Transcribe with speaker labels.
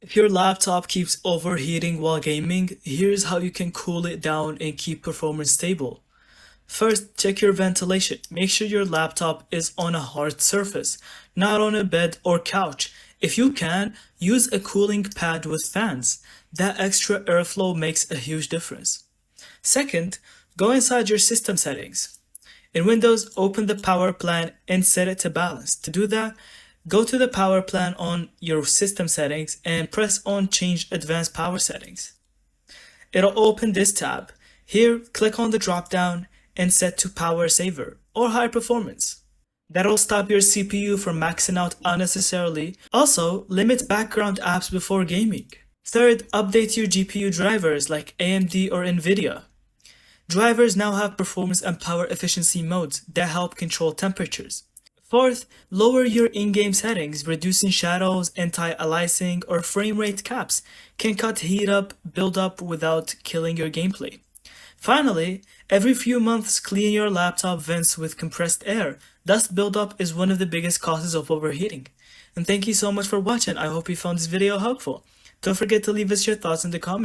Speaker 1: If your laptop keeps overheating while gaming, here's how you can cool it down and keep performance stable. First, check your ventilation. Make sure your laptop is on a hard surface, not on a bed or couch. If you can, use a cooling pad with fans. That extra airflow makes a huge difference. Second, go inside your system settings. In Windows, open the power plan and set it to balance. To do that, go to the power plan on your system settings and press on Change Advanced Power Settings. It'll open this tab. Here, click on the drop down and set to Power Saver or High Performance. That'll stop your CPU from maxing out unnecessarily. Also, limit background apps before gaming. Third, update your GPU drivers like AMD or NVIDIA. Drivers now have performance and power efficiency modes that help control temperatures. Fourth, lower your in-game settings. Reducing shadows, anti-aliasing, or frame rate caps can cut heat up, build up without killing your gameplay. Finally, every few months clean your laptop vents with compressed air. Dust buildup is one of the biggest causes of overheating. And thank you so much for watching. I hope you found this video helpful. Don't forget to leave us your thoughts in the comments.